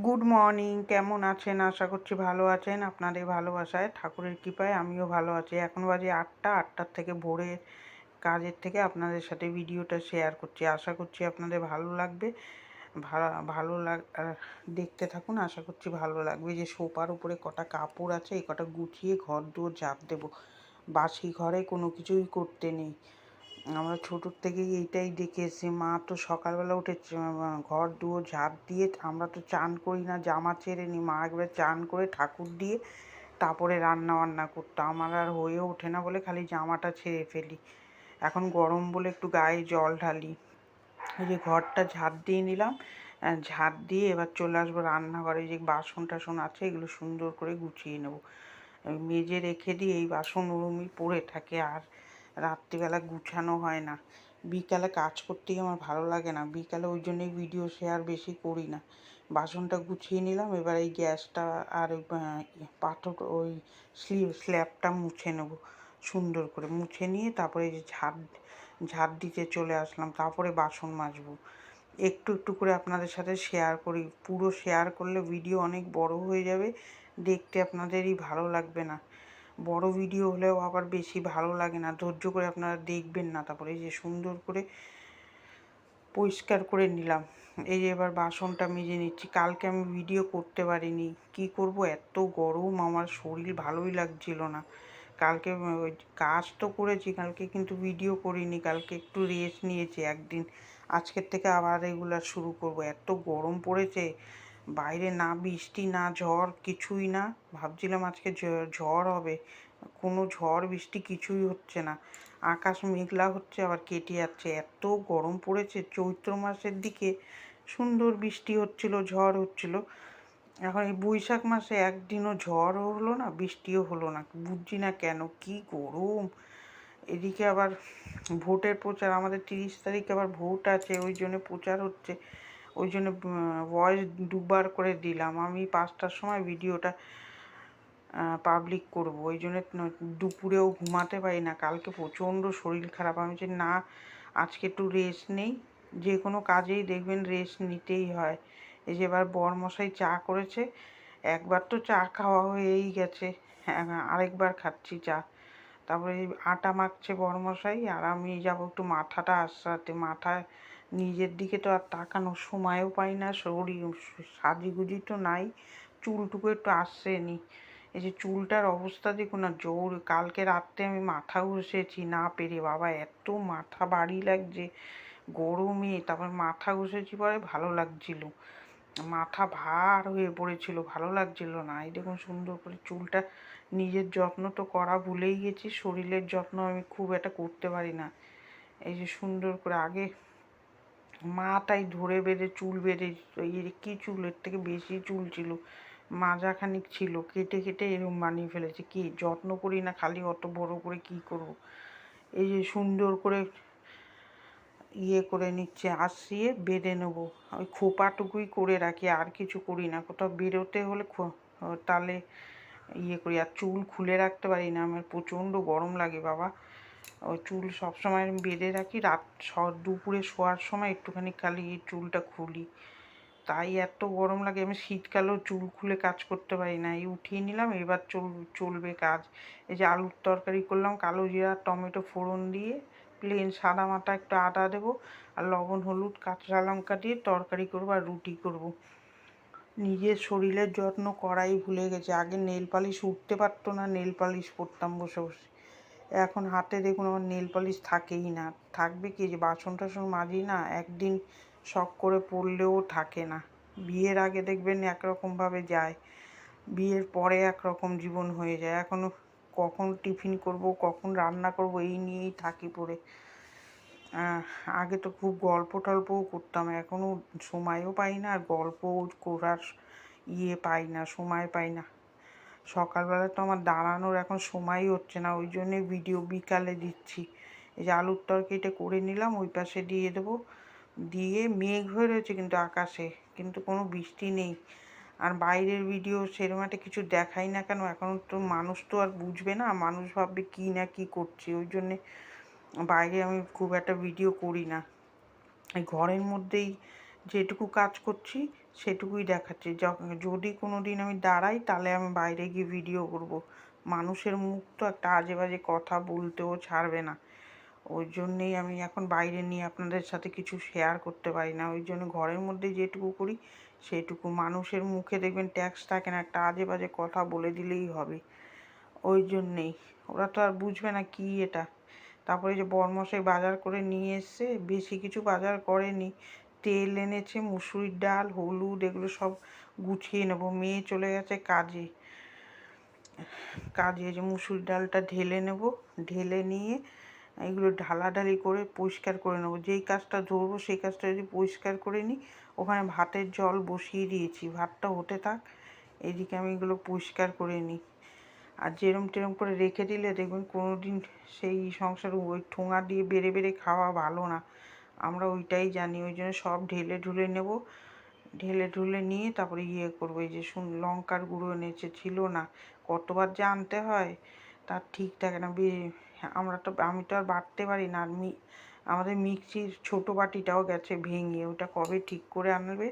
Good morning, কেমন আছেন? আশা করছি ভালো আছেন। আপনাদের ভালোবাসায় ঠাকুরের কৃপায় আমিও ভালো আছি। এখন বাজে 8টার থেকে ভোরের কাজের থেকে আপনাদের সাথে ভিডিওটা শেয়ার করছি। আশা করছি আপনাদের ভালো লাগবে। ভালো দেখতে থাকুন, আশা করছি ভালো লাগবে। যে সোফার উপরে কটা কাপড় আছে, এই কটা গুছিয়ে ঘর দুয়ার ঝাঁপ দেবো। বাসি ঘরে কোনো কিছুই করতে নেই। আমরা ছোটোর থেকেই এইটাই দেখে এসেছি। মা তো সকালবেলা উঠে ঘর দুয়ার ঝাঁট দিয়ে, আমরা তো চান করি না, জামা ছেড়ে নিই। মা একবার চান করে ঠাকুর দিয়ে তারপরে রান্না বান্না করতো। আমার আর হয়ে ওঠে না বলে খালি জামাটা ছেড়ে ফেলি। এখন গরম বলে একটু গায়ে জল ঢালি। এই যে ঘরটা ঝাঁট দিয়ে নিলাম, ঝাঁট দিয়ে এবার চলে আসবো রান্নাঘরে। যে বাসন টাসন আছে এগুলো সুন্দর করে গুছিয়ে নেবো। মেজে রেখে দিই, এই বাসন ওরমই পড়ে থাকে আর রাত্রিবেলা গুছানো হয় না। বিকালে কাজ করতেই আমার ভালো লাগে না, বিকালে ওই জন্যই ভিডিও শেয়ার বেশি করি না। বাসনটা গুছিয়ে নিলাম, এবার এই গ্যাসটা আর ওই পাথর ওই স্ল্যাবটা মুছে নেব। সুন্দর করে মুছে নিয়ে তারপরে এই যে ঝাঁট দিতে চলে আসলাম, তারপরে বাসন মাজবো। একটু একটু করে আপনাদের সাথে শেয়ার করি। পুরো শেয়ার করলে ভিডিও অনেক বড় হয়ে যাবে, দেখতে আপনাদেরই ভালো লাগবে না। বড় ভিডিও হলেও আবার বেশি ভালো লাগে না, ধৈর্য করে আপনারা দেখবেন না। তারপরে এই যে সুন্দর করে পরিষ্কার করে নিলাম। এই যে এবার বাসনটা মেজে নিচ্ছি। কালকে আমি ভিডিও করতে পারিনি, কি করব, এত গরম, আমার শরীর ভালোই লাগছিল না। কালকে ওই কাজ তো করেছি কালকে, কিন্তু ভিডিও করিনি। কালকে একটু রেস্ট নিয়েছি একদিন। আজকের থেকে আবার রেগুলার শুরু করব। এত গরম পড়েছে, বাইরে না বৃষ্টি না ঝড়, কিছুই না। ভাবছিলাম আজকে ঝড় হবে, কোনো ঝড় বৃষ্টি কিছুই হচ্ছে না। আকাশ মেঘলা হচ্ছে আবার কেটে যাচ্ছে। এত গরম পড়েছে। চৈত্র মাসের দিকে সুন্দর বৃষ্টি হচ্ছিল, ঝড় হচ্ছিল। এখন এই বৈশাখ মাসে একদিনও ঝড়ও হলো না, বৃষ্টিও হলো না। বুঝছি না কেন, কি গরম। এদিকে আবার ভোটের প্রচার, আমাদের 30 তারিখে আবার ভোট আছে, ওই জন্য প্রচার হচ্ছে। ওই জন্য ভয়েস দুবার করে দিলাম। আমি 5টার সময় ভিডিওটা পাবলিক করব, ওই জন্য দুপুরেও ঘুমাতে পারি না। কালকে প্রচণ্ড শরীর খারাপ। আমি যে না, আজকে একটু রেস্ট নেই। যে কোনো কাজেই দেখবেন রেস্ট নিতেই হয়। এই যে এবার বরমশাই চা করেছে, একবার তো চা খাওয়া হয়েই গেছে, আরেকবার খাচ্ছি চা। তারপরে এই আটা মাখছে বরমশাই, আর আমি যাব একটু মাথাটা আশ্রাতে। মাথায় নিজের দিকে তো আর তাকানোর সময়ও পাই না, শরীর সাজিগুজি তো নাই, চুলটুকু একটু আশ্রয় নিই। এই যে চুলটার অবস্থা দেখুন না, জোর কালকে রাত্রে আমি মাথা ঘষেছি না পেরে। বাবা, এত মাথা ভারী লাগছে গরমে। তারপর মাথা ঘষেছি পরে ভালো লাগছিল, মাথা ভার হয়ে পড়েছিল, ভালো লাগছিল না। এই দেখুন সুন্দর করে চুলটা, নিজের যত্ন তো করা ভুলেই গেছি। শরীরের যত্ন আমি খুব একটা করতে পারি না। এই যে সুন্দর করে আগে মাটাই ধরে বেঁধে চুল বেঁধে, এই কি চুলের থেকে বেশি চুল ছিল, মাজাখানিক ছিল, কেটে কেটে এরকম বানিয়ে ফেলেছে। কি যত্ন করি না, খালি অত বড় করে কি করব। এই যে সুন্দর করে করে নিচ্ছে, আশ্রিয়ে বেঁধে নেবো। ওই খোপাটুকুই করে রাখি, আর কিছু করি না। কোথাও বেরোতে হলে তাহলে করি। আর চুল খুলে রাখতে পারি না, আমার প্রচণ্ড গরম লাগে বাবা। ওই চুল সবসময় আমি বেঁধে রাখি, দুপুরে শোয়ার সময় একটুখানি খালি এই চুলটা খুলি, তাই এত গরম লাগে। আমি শীতকালেও চুল খুলে কাজ করতে পারি না। এই উঠিয়ে নিলাম, এবার চলবে কাজ। এই যে আলুর তরকারি করলাম, কালো জিরা টমেটো ফোড়ন দিয়ে, প্লেন সাদা মাটা, একটু আদা দেবো আর লবণ হলুদ কাঁচা লঙ্কা দিয়ে তরকারি করবো আর রুটি করব। নিজের শরীরের যত্ন করাই ভুলে গেছে। আগে নেল পালিশ উঠতে পারতো না, নেল পালিশ পরতাম বসে বসে। এখন হাতে দেখুন আমার নেল পালিশ থাকেই না। থাকবে কি, যে বাসন টাসন মাজি না, একদিন শখ করে পরলেও থাকে না। বিয়ের আগে দেখবেন একরকমভাবে যায়, বিয়ের পরে একরকম জীবন হয়ে যায়। এখনও কখন টিফিন করব, কখন রান্না করব, এই নিয়েই থাকি পড়ে। আগে তো খুব গল্প টল্পও করতাম, এখনও সময়ও পাই না, আর গল্প করার পাই না, সময় পাই না। সকালবেলা তো আমার দাঁড়ানোর এখন সময়ই হচ্ছে না, ওই জন্যে ভিডিও বিকালে দিচ্ছি। এই যে আলুর তরকারিটা করে নিলাম, ওই পাশে দিয়ে দেবো। দিয়ে মেঘ হয়ে রয়েছে কিন্তু আকাশে, কিন্তু কোনো বৃষ্টি নেই। আর বাইরের ভিডিও সেরকম একটা কিছু দেখাই না কেন, এখন তো মানুষ তো আর বুঝবে না, মানুষ ভাববে কী না কী করছি, ওই জন্যে বাইরে আমি খুব একটা ভিডিও করি না। এই ঘরের মধ্যেই যেটুকু কাজ করছি সেটুকুই দেখাচ্ছি। যদি কোনো দিন আমি দাঁড়াই তাহলে আমি বাইরে গিয়ে ভিডিও করব। মানুষের মুখ তো একটা আজে বাজে কথা বলতেও ছাড়বে না, ওই জন্যেই আমি এখন বাইরে নিয়ে আপনাদের সাথে কিছু শেয়ার করতে পারি না। ওই জন্য ঘরের মধ্যে যেটুকু করি সেটুকু। মানুষের মুখে দেখবেন ট্যাক্স থাকে না, একটা আজে বাজে কথা বলে দিলেই হবে, ওই জন্যেই। ওরা তো আর বুঝবে না কি এটা। তারপরে যে বরমশাই বাজার করে নিয়ে এসছে, বেশি কিছু বাজার করেনি, তেল এনেছে, মুসুরির ডাল, হলুদ, এগুলো সব গুছিয়ে নেব। মেয়ে চলে গেছে কাজে, যে মুসুর ডালটা ঢেলে নেব, ঢেলে নিয়ে এগুলো ঢালাঢালি করে পরিষ্কার করে নেব। যেই কাজটা ধরবো সেই কাজটা যদি পরিষ্কার করে নিই, ওখানে ভাতের জল বসিয়ে দিয়েছি, ভাতটা হতে থাক, এদিকে আমি এগুলো পরিষ্কার করে নিই। আর যেরম টেরম করে রেখে দিলে দেখবেন কোনো দিন সেই সংসারে ওই ঠোঙা দিয়ে বেড়ে বেড়ে খাওয়া ভালো না, আমরা ওইটাই জানি। ওই জন্য সব ঢেলে ঢুলে নেব, ঢেলে ঢুলে নিয়ে তারপরে করবো। এই যে লঙ্কার গুঁড়ো এনেছে, ছিল না, কতবার যে আনতে হয় তার ঠিক থাকে না। আমি তো আর বাটতে পারি না। আর আমাদের মিক্সির ছোটো বাটিটাও গেছে ভেঙে, ওটা কবে ঠিক করে আনবে,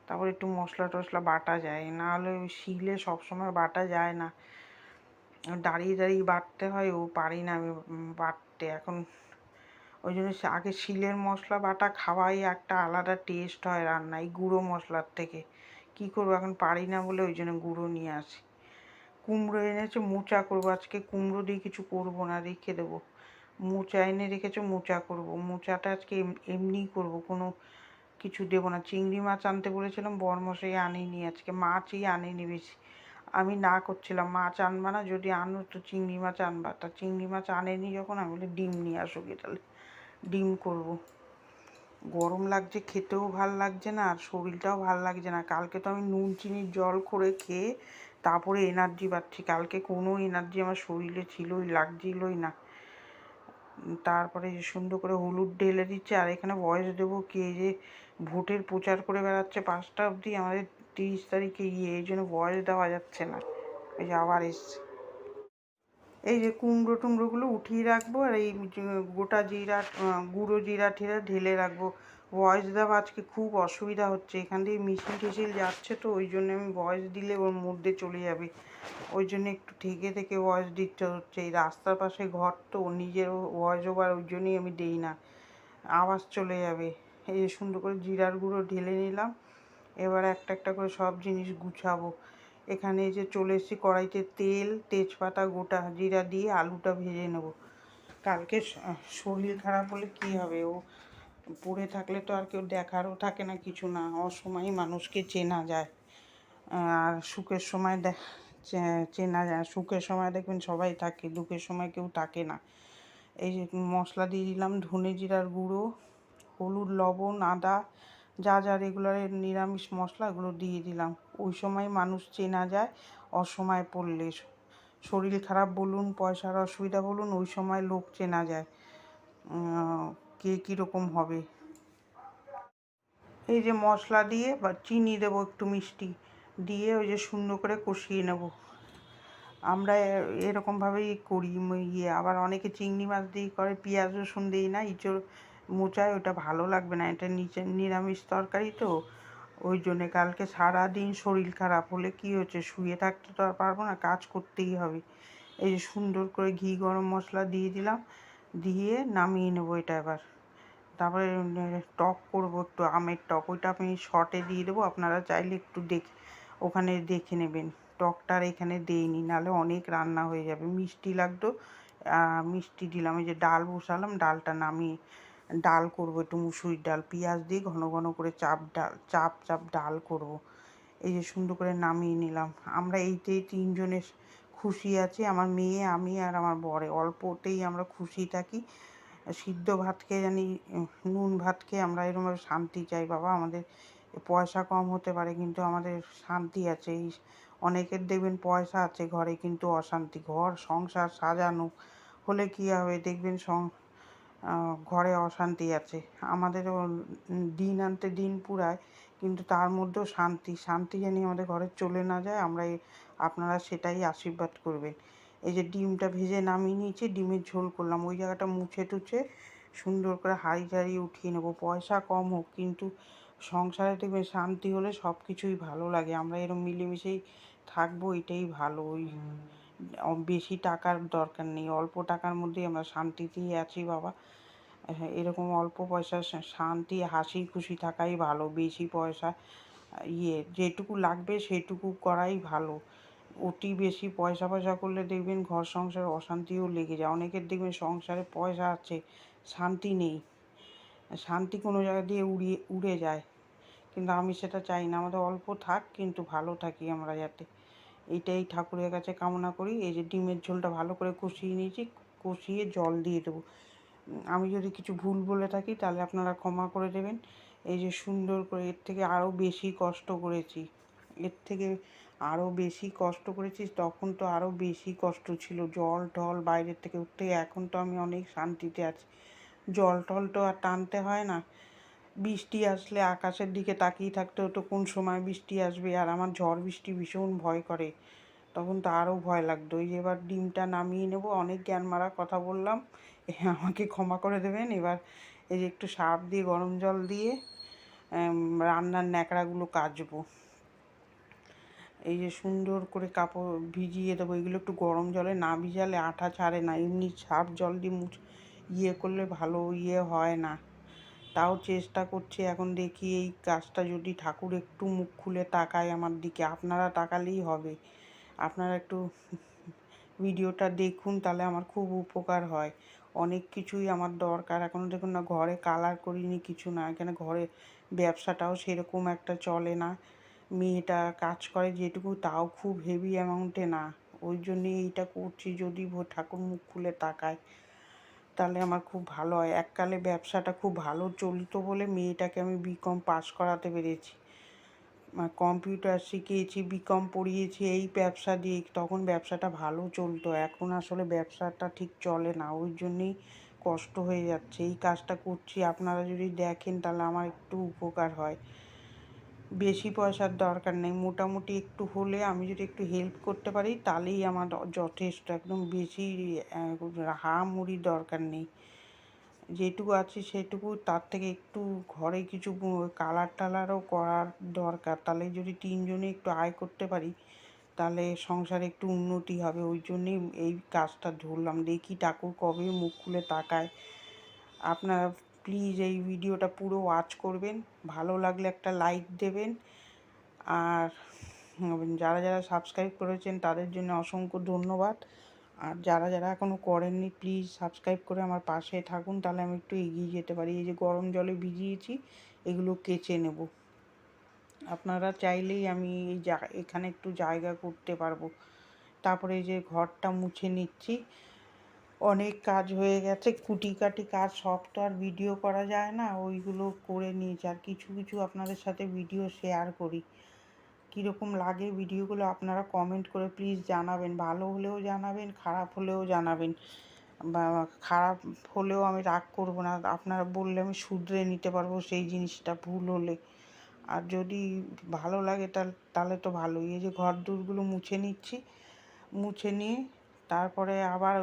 তারপর একটু মশলা টশলা বাটা যায়, না হলে ওই শিলে সবসময় বাটা যায় না, দাঁড়িয়ে দাঁড়িয়ে বাটতে হয়, ও পারি না আমি বাটতে এখন। ওই জন্য আগে শিলের মশলা বাটা খাওয়াই একটা আলাদা টেস্ট হয় রান্নায়, গুঁড়ো মশলার থেকে। কি করবো, এখন পারি না বলে ওই জন্য গুঁড়ো নিয়ে আসি। কুমড়ো এনেছে, মোচা করবো আজকে। কুমড়ো দিয়ে কিছু করবো না, রেখে দেবো। মোচা এনে রেখেছে, মোচা করবো। মোচাটা আজকে এমনিই করবো, কোনো কিছু দেবো না। চিংড়ি মাছ আনতে বলেছিলাম, বরমশাই আনেনি আজকে, মাছই আনেনি বেশি। আমি না করছিলাম, মাছ আনবা না, যদি আনো তো চিংড়ি মাছ আনবা। তা চিংড়ি মাছ আনেনি যখন, আমি বলি ডিম নিয়ে আসো গে, তাহলে ডিম করব। গরম লাগছে, খেতেও ভাল লাগছে না, আর শরীরটাও ভাল লাগছে না। কালকে তো আমি নুন চিনির জল করে খেয়ে তারপরে এনার্জি পাচ্ছি, কালকে কোনো এনার্জি আমার শরীরে লাগছিলই না। তারপরে সুন্দর করে হলুদ ঢেলে দিচ্ছে। আর এখানে ভয়েস দেবো, কে যে ভোটের প্রচার করে বেড়াচ্ছে 5টা অবধি, আমাদের 30 তারিখে এই জন্য ভয়েস দেওয়া যাচ্ছে না। এই যে আবার এসছে। এই যে কুমড়ো টুমড়োগুলো উঠিয়ে রাখবো, আর এই গোটা জিরা, গুঁড়ো জিরা টিরা ঢেলে রাখবো। ভয়েস দেওয়া আজকে খুব অসুবিধা হচ্ছে, এখান দিয়ে মিছিল টিছিল যাচ্ছে, তো ওই জন্য আমি ভয়েস দিলে ওর মধ্যে চলে যাবে, ওই জন্য একটু থেকে থেকে ভয়েস দিতে হচ্ছে। এই রাস্তার পাশে ঘর তো, নিজের ভয়েস ওভার, ওই জন্যই আমি দিই না, আওয়াজ চলে যাবে। এই যে সুন্দর করে জিরার গুঁড়ো ঢেলে নিলাম, এবার একটা একটা করে সব জিনিস গুছাবো। এখানে যে চলে এসেছি, কড়াইতে তেল, তেজপাতা, গোটা জিরা দিয়ে আলুটা ভেজে নেব। কালকে শরীর খারাপ হলে কী হবে, ও পড়ে থাকলে তো আর কেউ দেখারও থাকে না, কিছু না, অসময়ে মানুষকে চেনা যায়, আর সুখের সময় চেনা যায়। সুখের সময় দেখবেন সবাই থাকে, দুঃখের সময় কেউ থাকে না। এই যে মশলা দিয়ে দিলাম, ধনে জিরার গুঁড়ো, হলুদ, লবণ, আদা, যা যা রেগুলারের নিরামিষ মশলা, এগুলো দিয়ে দিলাম। ওই সময় মানুষ চেনা যায়, অসময় পড়লে, শরীর খারাপ বলুন, পয়সার অসুবিধা বলুন, ওই সময় লোক চেনা যায় কে কীরকম হবে। এই যে মশলা দিয়ে, বা চিনি দেবো একটু মিষ্টি দিয়ে, ওই যে সুন্দর করে কষিয়ে নেব। আমরা এরকমভাবেই করি। আবার অনেকে চিংড়ি মাছ দিয়ে করে, পেঁয়াজ রসুন দিই না, ইঁচড় মোচায়, ওটা ভালো লাগবে না, এটা নিরামিষ তরকারি তো, ওই জন্যে। কালকে সারাদিন শরীর খারাপ হলে কি হচ্ছে, শুয়ে থাকতে তো আর পারবো না, কাজ করতেই হবে। এই যে সুন্দর করে ঘি গরম মশলা দিয়ে দিলাম, দিয়ে নামিয়ে নেবো এটা এবার। তারপরে টক করবো, একটু আমের টক, ওইটা আমি শর্টে দিয়ে দেবো, আপনারা চাইলে একটু ওখানে দেখে নেবেন। টকটা আর এখানে দিইনি, নাহলে অনেক রান্না হয়ে যাবে। মিষ্টি লাগতো, মিষ্টি দিলাম। এই যে ডাল বসালাম, ডালটা নামিয়ে ডাল করবো, একটু মুসুরির ডাল পেঁয়াজ দিয়ে ঘন ঘন করে চাপ ডাল করব। এই যে সুন্দর করে নামিয়ে নিলাম। আমরা এইতেই 3 জনের খুশি আছি, আমার মেয়ে, আমি আর আমার বরে, অল্পতেই আমরা খুশি থাকি। সিদ্ধ ভাত খেয়ে জানি, নুন ভাত খেয়ে আমরা এরকমভাবে শান্তি চাই। বাবা, আমাদের পয়সা কম হতে পারে, কিন্তু আমাদের শান্তি আছে। এই অনেকের দেখবেন পয়সা আছে ঘরে, কিন্তু অশান্তি। ঘর সংসার সাজানো হলে কী হবে, দেখবেন ঘরে অশান্তি আছে। আমাদেরও দিন আনতে দিন পুরায়, কিন্তু তার মধ্যেও শান্তি জানি আমাদের ঘরে চলে না যায়। আপনারা সেটাই আশীর্বাদ করবেন। এই যে ডিমটা ভেজে নামিয়ে নিয়েছি, ডিমের ঝোল করলাম। ওই জায়গাটা মুছে টুছে সুন্দর করে হাঁড়ি টাড়ি উঠিয়ে নেবো। পয়সা কম হোক, কিন্তু সংসারে দেখবেন শান্তি হলে সব কিছুই ভালো লাগে। আমরা এরকম মিলেমিশেই থাকবো, এটাই ভালো। ওই বেশি টাকার দরকার নেই, অল্প টাকার মধ্যেই আমরা শান্তিতেই আছি বাবা। হ্যাঁ, এরকম অল্প পয়সার শান্তি হাসি খুশি থাকাই ভালো। বেশি পয়সা যেটুকু লাগবে সেটুকু করাই ভালো। অতি বেশি পয়সা করলে দেখবেন ঘর সংসারে অশান্তিও লেগে যায়। অনেকের দেখবেন সংসারে পয়সা আছে, শান্তি নেই, শান্তি কোনো জায়গা দিয়ে উড়ে যায়। কিন্তু আমি সেটা চাই না, আমাদের অল্প থাক কিন্তু ভালো থাকি আমরা যাতে, এইটাই ঠাকুরের কাছে কামনা করি। এই যে ডিমের ঝোলটা ভালো করে কষিয়ে নিয়েছি, কষিয়ে জল দিয়ে দেবো। আমি যদি কিছু ভুল বলে থাকি তাহলে আপনারা ক্ষমা করে দেবেন। এই যে সুন্দর করে এর থেকে আরও বেশি কষ্ট করেছি, এর থেকে আরও বেশি কষ্ট করেছি, তখন তো আরও বেশি কষ্ট ছিল, জল টল বাইরের থেকে উঠতে। এখন তো আমি অনেক শান্তিতে আছি, জল টল তো আর টানতে হয় না। বৃষ্টি আসলে আকাশের দিকে তাকিয়ে থাকতে হতো কোন সময় বৃষ্টি আসবে, আর আমার ঝড় বৃষ্টি ভীষণ ভয় করে, তখন তো আরও ভয় লাগতো। এই যে এবার ডিমটা নামিয়ে নেব, অনেক জ্ঞান মারা কথা বললাম, আমাকে ক্ষমা করে দেবেন। এবার এই যে একটু সার্ফ দিয়ে গরম জল দিয়ে রান্নার ন্যাকড়াগুলো কাচবো। এই যে সুন্দর করে কাপড় ভিজিয়ে দেবো, এগুলো একটু গরম জলে না ভিজালে আঠা ছাড়ে না, এমনি সার্ফ জল দিয়ে করলে ভালো হয় না। তাও চেষ্টা করছি, এখন দেখি এই কাজটা যদি ঠাকুর একটু মুখ খুলে তাকায় আমার দিকে, আপনারা তাকালেই হবে। আপনারা একটু ভিডিওটা দেখুন, তাহলে আমার খুব উপকার হয়। অনেক কিছুই আমার দরকার। এখনও দেখুন না, ঘরে কালার করিনি, কিছু না। এখানে ঘরে ব্যবসাটাও সেরকম একটা চলে না, মেয়েটা কাজ করে যেটুকু তাও খুব হেভি অ্যামাউন্টে না। ওই জন্যে এইটা করছি, যদি ঠাকুর মুখ খুলে তাকায় তাহলে আমার খুব ভালো হয়। এককালে ব্যবসাটা খুব ভালো চলতো বলে মেয়েটাকে আমি বিকম পাস করাতে পেরেছি, কম্পিউটার শিখিয়েছি, বিকম পড়িয়েছি এই ব্যবসা দিয়ে, তখন ব্যবসাটা ভালো চলতো। এখন আসলে ব্যবসাটা ঠিক চলে না, ওই জন্যেই কষ্ট হয়ে যাচ্ছে। এই কাজটা করছি, আপনারা যদি দেখেন তাহলে আমার একটু উপকার হয়। বেশি পয়সার দরকার নেই, মোটামুটি একটু হলে আমি যদি একটু হেল্প করতে পারি তাহলেই আমার যথেষ্ট। একদম বেশি হাড়াহুড়ি দরকার নেই, যেটুকু আছে সেটুকু, তার থেকে একটু ঘরে কিছু কালার টালারও করার দরকার। তাহলে যদি তিনজনে একটু আয় করতে পারি তাহলে সংসারে একটু উন্নতি হবে। ওই জন্যেই এই কাজটা ধরলাম, দেখি ঠাকুর কবে মুখ খুলে তাকায়। আপনারা প্লিজ এই ভিডিওটা পুরো ওয়াচ করবেন, ভালো লাগলে একটা লাইক দেবেন। আর যারা যারা সাবস্ক্রাইব করেছেন তাদের জন্য অসংখ্য ধন্যবাদ। আর যারা যারা এখনও করেননি প্লিজ সাবস্ক্রাইব করে আমার পাশে থাকুন, তাহলে আমি একটু এগিয়ে যেতে পারি। এই যে গরম জলে ভিজিয়েছি, এগুলো কেচে নেব। আপনারা চাইলেই আমি এখানে একটু জায়গা করতে পারবো। তারপরে এই যে ঘরটা মুছে নিচ্ছি, অনেক কাজ হয়ে গেছে, কুটিকাটি কাজ, সব তো আর ভিডিও করা যায় না, ওইগুলো করে নিয়েছি। আর কিছু কিছু আপনাদের সাথে ভিডিও শেয়ার করি। কীরকম লাগে ভিডিওগুলো আপনারা কমেন্ট করে প্লিজ জানাবেন, ভালো হলেও জানাবেন, খারাপ হলেও জানাবেন। বা খারাপ হলেও আমি রাগ করব না, আপনারা বললে আমি শুধরে নিতে পারবো সেই জিনিসটা ভুল হলে। আর যদি ভালো লাগে তাহলে তো ভালোই। এই যে ঘর দোরগুলো মুছে নিচ্ছি, মুছে নিয়ে তারপরে আবার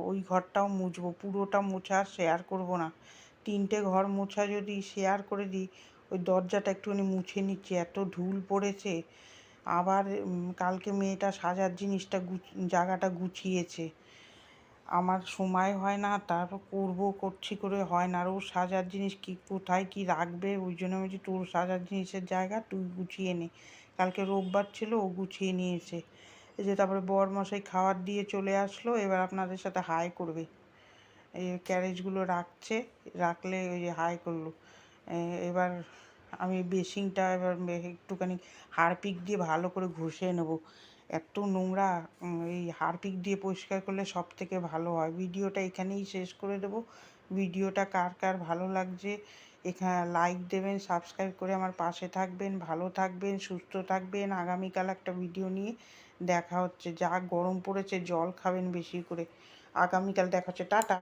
ওই ঘরটাও মুছবো। পুরোটা মোছা শেয়ার করব না, 3টে ঘর মোছা যদি শেয়ার করে দিই। ওই দরজাটা একটুখানি মুছে নিচ্ছি, এত ধুল পড়েছে। আবার কালকে মেয়েটা সাজার জিনিসটা জায়গাটা গুছিয়েছে, আমার সময় হয় না, তারপর করছি করে হয় না। আর ওর সাজার জিনিস কোথায় কী রাখবে, ওই জন্য আমি বলছি তোর সাজার জিনিসের জায়গা তুই গুছিয়ে নে। কালকে রোববার ছিল, ও গুছিয়ে নিয়েছে। এই যে তারপরে বরমশাই খাবার দিয়ে চলে আসলো, এবার আপনাদের সাথে হাই করবে। এই ক্যারেজগুলো রাখলে ওই যে হাই করলো। এবার আমি বেসিনটা এবার একটুখানি হারপিক দিয়ে ভালো করে ঘষে নেব, এত নোংরা। এই হারপিক দিয়ে পরিষ্কার করলে সব থেকে ভালো হয়। ভিডিওটা এখানেই শেষ করে দেবো। ভিডিওটা কার কার ভালো লাগছে এখানে লাইক দেবেন, সাবস্ক্রাইব করে আমার পাশে থাকবেন। ভালো থাকবেন, সুস্থ থাকবেন। আগামীকাল একটা ভিডিও নিয়ে দেখা হচ্ছে। যা গরম পড়েছে, জল খাবেন বেশি করে। আগামীকাল দেখা হচ্ছে, টাটা।